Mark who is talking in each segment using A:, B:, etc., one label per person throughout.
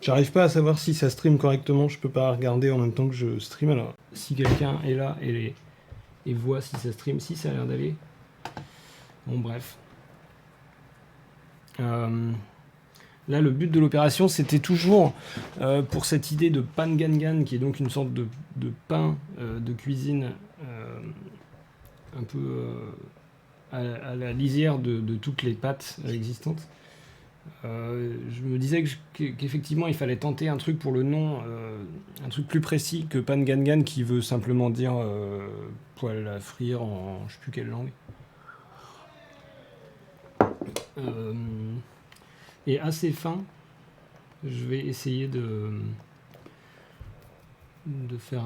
A: J'arrive pas à savoir si ça stream correctement, je peux pas regarder en même temps que je stream. Alors, si quelqu'un est là et voit si ça stream, si ça a l'air d'aller. Bon, bref. Là, le but de l'opération, c'était toujours pour cette idée de pangangan, qui est donc une sorte de pain de cuisine un peu à la lisière de toutes les pâtes existantes. Je me disais qu'effectivement, il fallait tenter un truc pour le nom, un truc plus précis que pangangan, qui veut simplement dire poêle à frire en je sais plus quelle langue. Et assez fin, je vais essayer de faire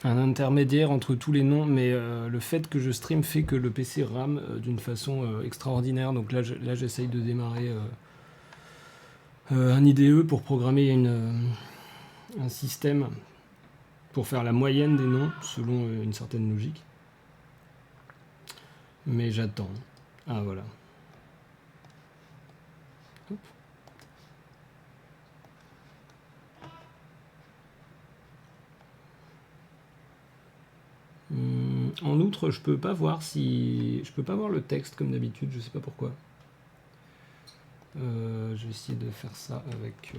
A: un intermédiaire entre tous les noms, mais le fait que je stream fait que le PC rame d'une façon extraordinaire. Donc là, j'essaye de démarrer un IDE pour programmer un système pour faire la moyenne des noms selon une certaine logique. Mais j'attends. Ah voilà. Hop. En outre, je peux pas voir le texte comme d'habitude, je sais pas pourquoi. Je vais essayer de faire ça avec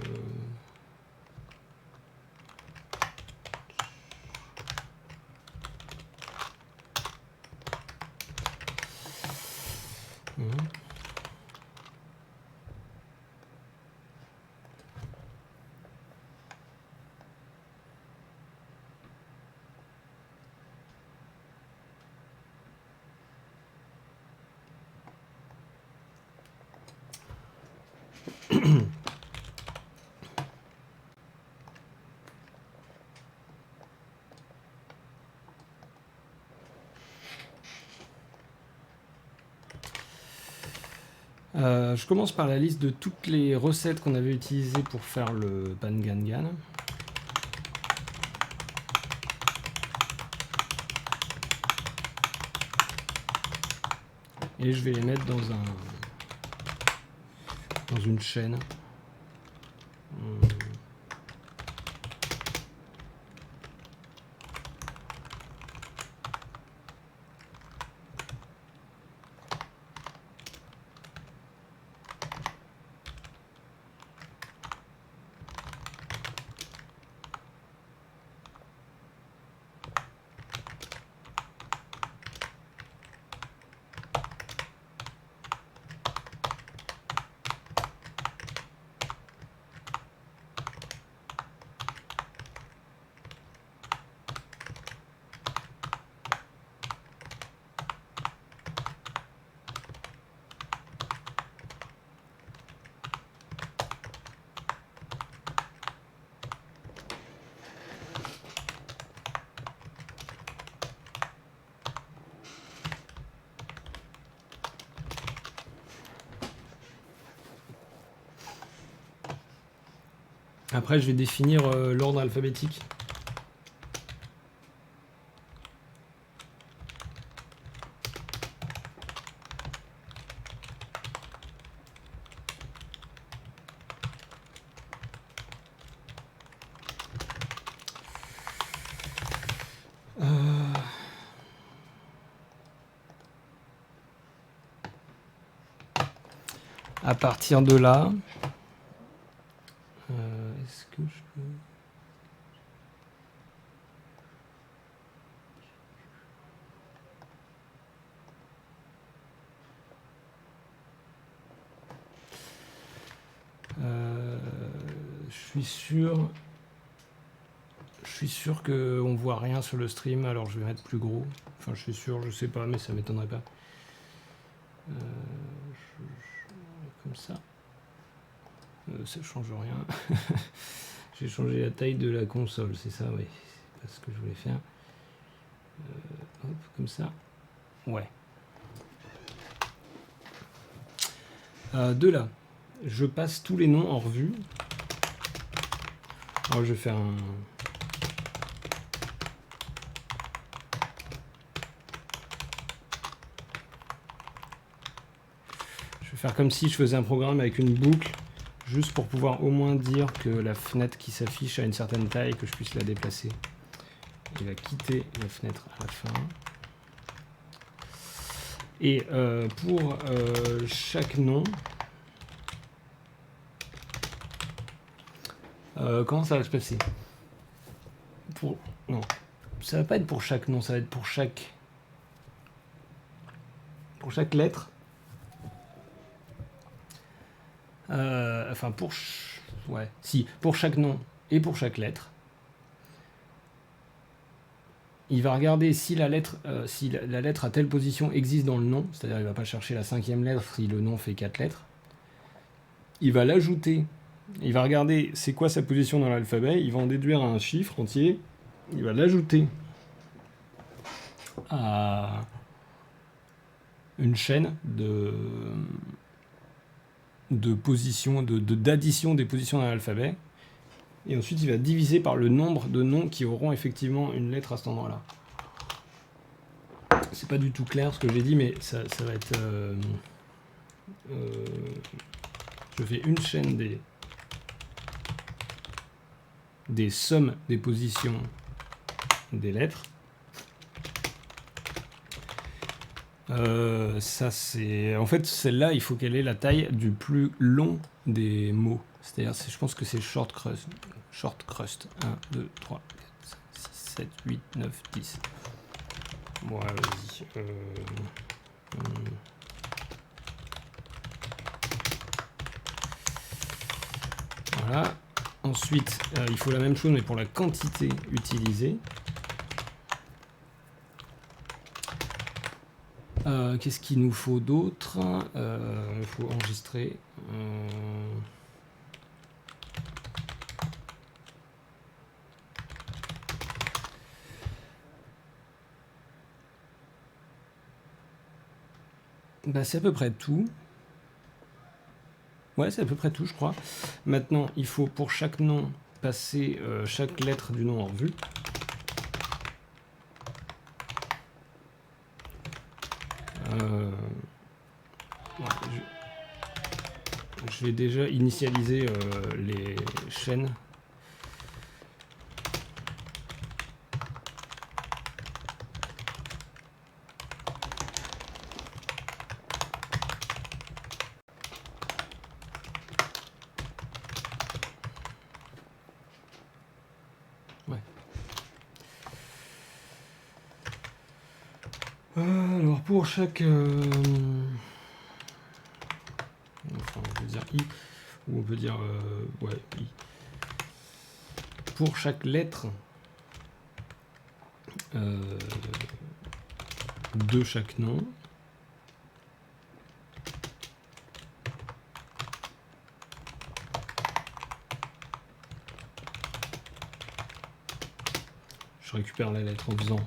A: je commence par la liste de toutes les recettes qu'on avait utilisées pour faire le pangangan. Et je vais les mettre dans une chaîne. Après, je vais définir l'ordre alphabétique. À partir de là, est-ce que je peux... Je suis sûr qu'on voit rien sur le stream, alors je vais mettre plus gros. Enfin, je suis sûr, je sais pas, mais ça m'étonnerait pas. Comme ça. Ça change rien. J'ai changé la taille de la console, c'est ça, oui. C'est pas ce que je voulais faire. Hop, comme ça. Ouais. De là, je passe tous les noms en revue. Alors, je vais faire un... vais faire comme si je faisais un programme avec une boucle, juste pour pouvoir au moins dire que la fenêtre qui s'affiche a une certaine taille, que je puisse la déplacer. Il va quitter la fenêtre à la fin. Et pour chaque nom, comment ça va se passer? Non, ça va pas être pour chaque nom, ça va être pour chaque lettre. Enfin, pour chaque nom et pour chaque lettre. Il va regarder si la lettre à telle position existe dans le nom, c'est-à-dire il ne va pas chercher la 5e lettre si le nom fait 4 lettres. Il va l'ajouter, il va regarder c'est quoi sa position dans l'alphabet, il va en déduire un chiffre entier, il va l'ajouter à une chaîne d'addition des positions dans l'alphabet. Et ensuite, il va diviser par le nombre de noms qui auront effectivement une lettre à cet endroit-là. C'est pas du tout clair ce que j'ai dit, mais ça va être... je fais une chaîne des sommes des positions des lettres. Ça c'est... En fait, celle-là, il faut qu'elle ait la taille du plus long des mots. C'est-à-dire, je pense que c'est short crust. 1, 2, 3, 4, 5, 6, 7, 8, 9, 10. Bon, vas-y. Voilà. Ensuite, il faut la même chose, mais pour la quantité utilisée. Qu'est-ce qu'il nous faut d'autre? Il faut enregistrer. Bah, c'est à peu près tout. Ouais, c'est à peu près tout, je crois. Maintenant, il faut pour chaque nom passer chaque lettre du nom en revue. Ouais, je vais déjà initialiser les chaînes. Ouais. Alors pour chaque... enfin, on peut dire I, ou on peut dire... ouais, I. Pour chaque lettre de chaque nom, je récupère la lettre en faisant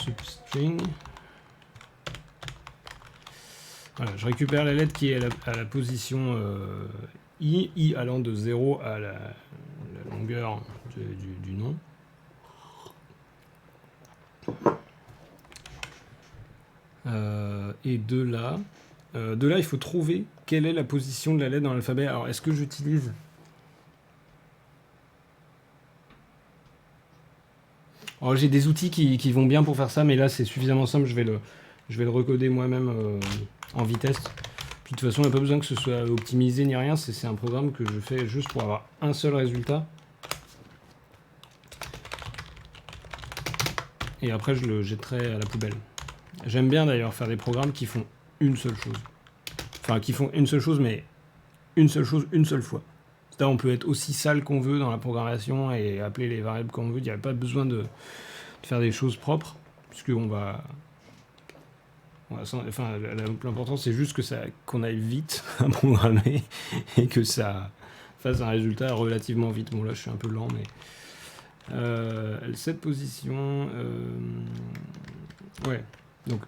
A: substring. Voilà, je récupère la lettre qui est à la position I allant de 0 à la longueur du nom. Et de là, il faut trouver quelle est la position de la lettre dans l'alphabet. Alors, est-ce que j'utilise... Alors, j'ai des outils qui vont bien pour faire ça, mais là, c'est suffisamment simple. Je vais le recoder moi-même en vitesse. Puis, de toute façon, il n'y a pas besoin que ce soit optimisé ni rien. C'est un programme que je fais juste pour avoir un seul résultat. Et après, je le jetterai à la poubelle. J'aime bien d'ailleurs faire des programmes qui font une seule chose. Enfin, qui font une seule chose, mais une seule chose, une seule fois. C'est-à-dire, on peut être aussi sale qu'on veut dans la programmation et appeler les variables qu'on veut. Il n'y a pas besoin de faire des choses propres, puisqu'on va... Enfin, l'important, c'est juste qu'on aille vite à programmer et que ça fasse un résultat relativement vite. Bon, là, je suis un peu lent, mais... cette position... ouais, donc...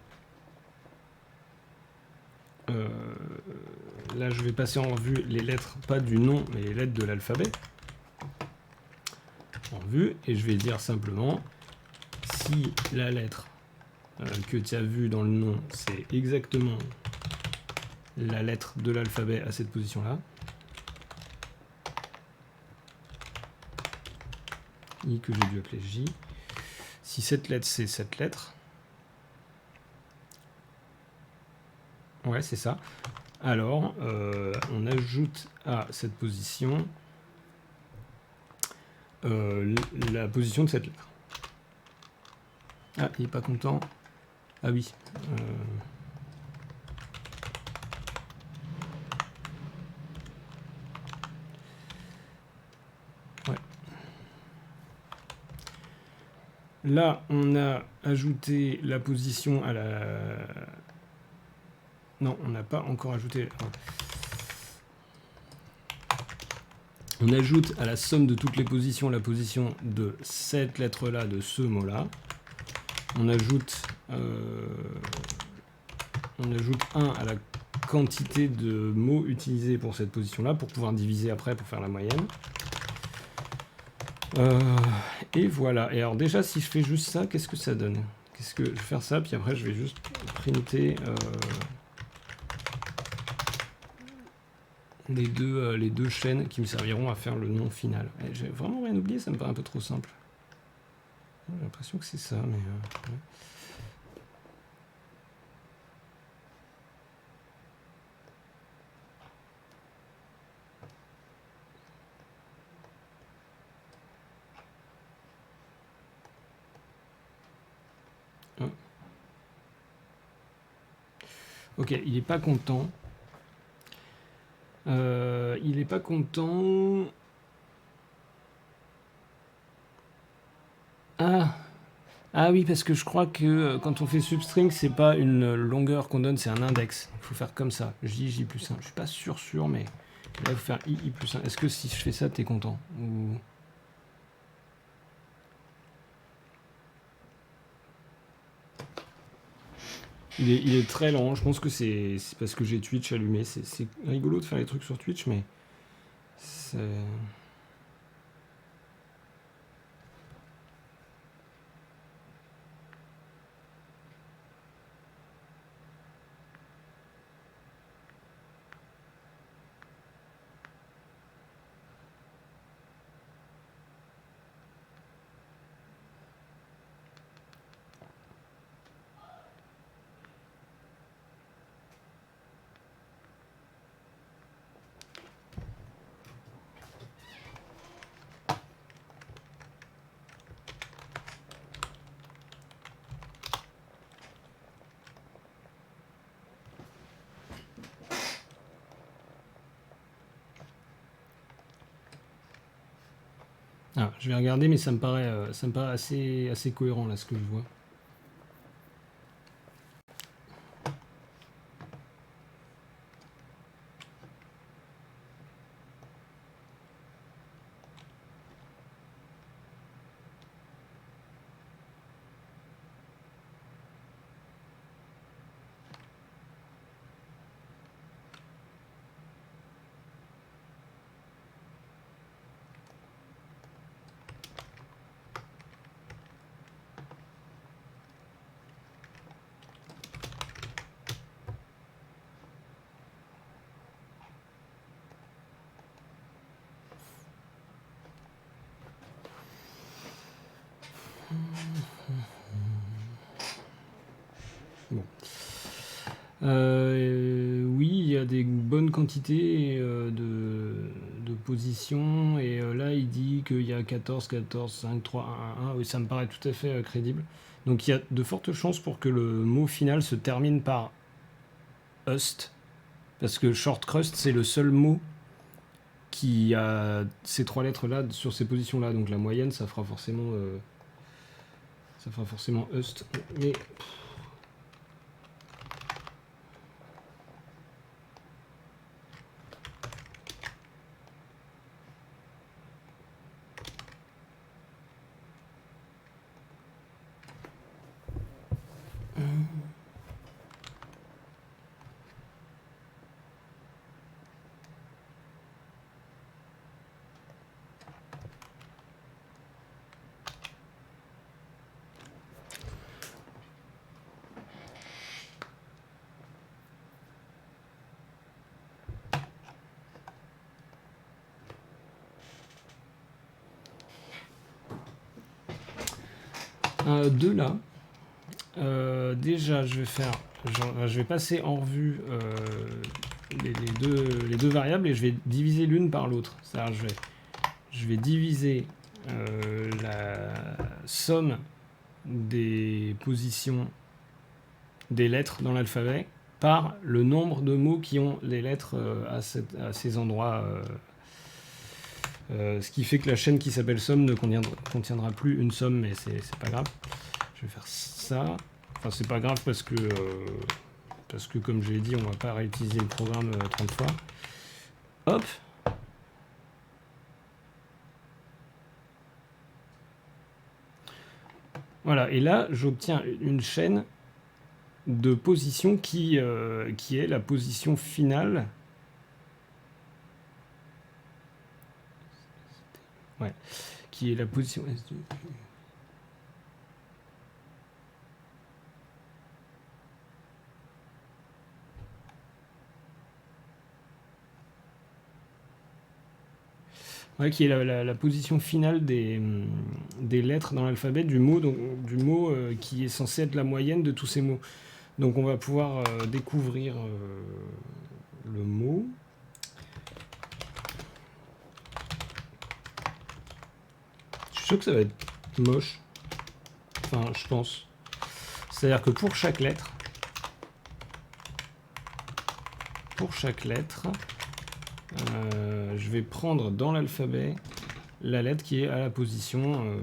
A: là, je vais passer en revue les lettres, pas du nom, mais les lettres de l'alphabet. En vue, et je vais dire simplement si la lettre que tu as vue dans le nom, c'est exactement la lettre de l'alphabet à cette position-là. I que j'ai dû appeler J. Si cette lettre, c'est cette lettre. Ouais, c'est ça. Alors, on ajoute à cette position la position de cette lettre. Ah, il n'est pas content. Ah oui. Ouais. Là, on a ajouté la position à la... Non, on n'a pas encore ajouté... On ajoute à la somme de toutes les positions la position de cette lettre-là, de ce mot-là. On ajoute 1 à la quantité de mots utilisés pour cette position-là, pour pouvoir diviser après, pour faire la moyenne. Et voilà. Et alors déjà, si je fais juste ça, qu'est-ce que ça donne? Je vais faire ça, puis après, je vais juste printer les deux chaînes qui me serviront à faire le nom final. J'ai vraiment rien oublié, ça me paraît un peu trop simple. J'ai l'impression que c'est ça, mais... ouais. Ok, il n'est pas content. Il n'est pas content. Ah oui, parce que je crois que quand on fait substring, c'est pas une longueur qu'on donne, c'est un index. Il faut faire comme ça. J plus 1. Je suis pas sûr, mais là, il faut faire I plus 1. Est-ce que si je fais ça, t'es content? Ou... Il est très lent. Je pense que c'est parce que j'ai Twitch allumé. C'est rigolo de faire les trucs sur Twitch, mais c'est... Ah, je vais regarder, mais ça me paraît assez cohérent là ce que je vois. Bon. Oui, il y a des bonnes quantités de positions, et là il dit qu'il y a 14, 14, 5, 3, 1, 1, 1. Oui, ça me paraît tout à fait crédible. Donc il y a de fortes chances pour que le mot final se termine par ust, parce que short crust c'est le seul mot qui a ces trois lettres là sur ces positions là, donc la moyenne ça fera forcément ust. Mais de là. Déjà, je vais passer en revue les deux variables et je vais diviser l'une par l'autre. C'est-à-dire je vais diviser la somme des positions des lettres dans l'alphabet par le nombre de mots qui ont les lettres à ces endroits. Ce qui fait que la chaîne qui s'appelle somme ne contiendra plus une somme, mais c'est pas grave. Je vais faire ça. Enfin, c'est pas grave parce que comme je l'ai dit, on va pas réutiliser le programme 30 fois. Hop. Voilà, et là, j'obtiens une chaîne de position qui est la position finale. Ouais, qui est la position S2. Ouais, qui est la position finale des lettres dans l'alphabet du mot, qui est censé être la moyenne de tous ces mots. Donc on va pouvoir découvrir le mot. Je suis sûr que ça va être moche. Enfin, je pense. C'est-à-dire que pour chaque lettre, je vais prendre dans l'alphabet la lettre qui est à la position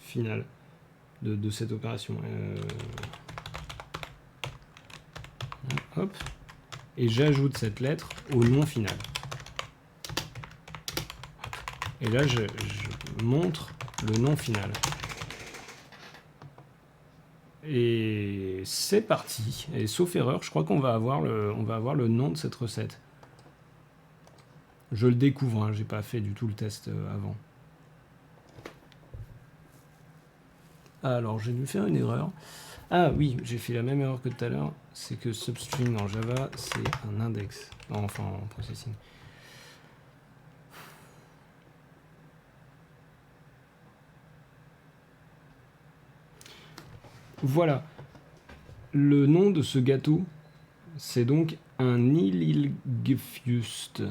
A: finale de cette opération. Hop. Et j'ajoute cette lettre au nom final. Et là, je montre le nom final. Et c'est parti. Et sauf erreur, je crois qu'on va avoir le nom de cette recette. Je le découvre, hein, j'ai pas fait du tout le test avant. Alors, j'ai dû faire une erreur. Ah oui, j'ai fait la même erreur que tout à l'heure. C'est que substring en Java, c'est un index. Enfin, en processing. Voilà. Le nom de ce gâteau, c'est donc un Illilgefust.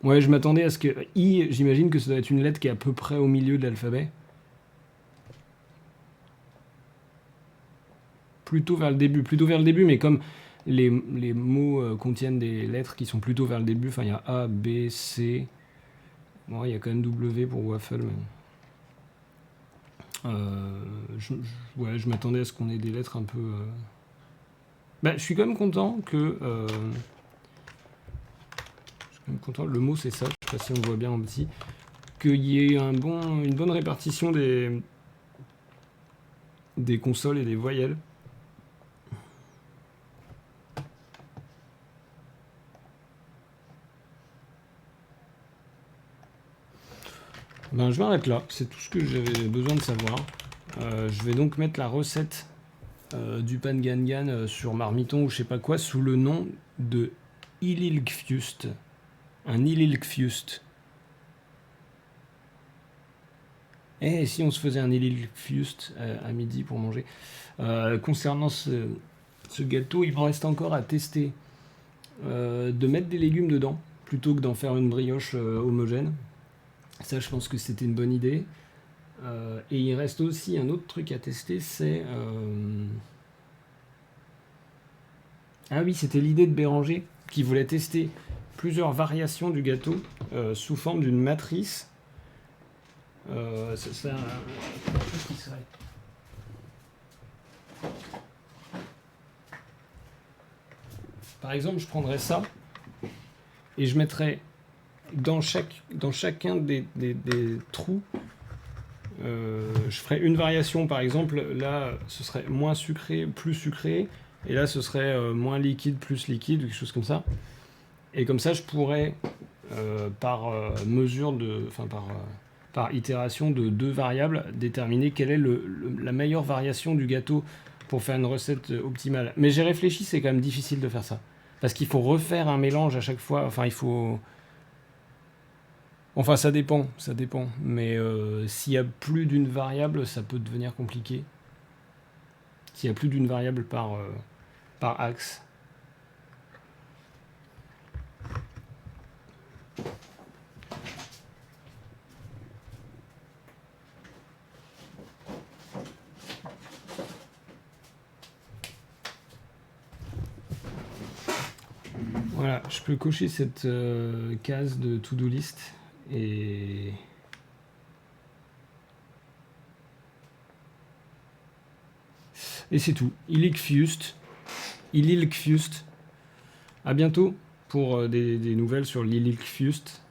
A: Ouais, je m'attendais à ce que I, j'imagine que ça doit être une lettre qui est à peu près au milieu de l'alphabet. Plutôt vers le début, mais comme les mots contiennent des lettres qui sont plutôt vers le début, enfin il y a A, B, C. Bon, il y a quand même W pour waffle, mais... je m'attendais à ce qu'on ait des lettres un peu... je suis quand même content que... le mot c'est ça, je sais pas si on voit bien en petit, qu'il y ait une bonne répartition des consoles et des voyelles. Je m'arrête là, c'est tout ce que j'avais besoin de savoir. Je vais donc mettre la recette du pangangan sur Marmiton ou je sais pas quoi sous le nom de Illilgefust. Un Illilgefust. Et si on se faisait un Illilgefust à midi pour manger. Concernant ce gâteau, il me reste encore à tester de mettre des légumes dedans plutôt que d'en faire une brioche homogène. Ça, je pense que c'était une bonne idée. Et il reste aussi un autre truc à tester, c'est... Ah oui, c'était l'idée de Béranger, qui voulait tester plusieurs variations du gâteau sous forme d'une matrice. Ça serait un... qui serait... Par exemple, je prendrais ça, et je mettrais dans chacun des trous, je ferais une variation. Par exemple, là, ce serait moins sucré, plus sucré, et là, ce serait moins liquide, plus liquide, quelque chose comme ça. Et comme ça, je pourrais, par mesure par itération de deux variables, déterminer quelle est la meilleure variation du gâteau pour faire une recette optimale. Mais j'ai réfléchi, c'est quand même difficile de faire ça. Parce qu'il faut refaire un mélange à chaque fois. Enfin, il faut Enfin, ça dépend, ça dépend. Mais s'il y a plus d'une variable, ça peut devenir compliqué. S'il y a plus d'une variable par axe. Voilà, je peux cocher cette case de to-do list et c'est tout. Illic Fust. À bientôt pour des nouvelles sur l'Illic Fust.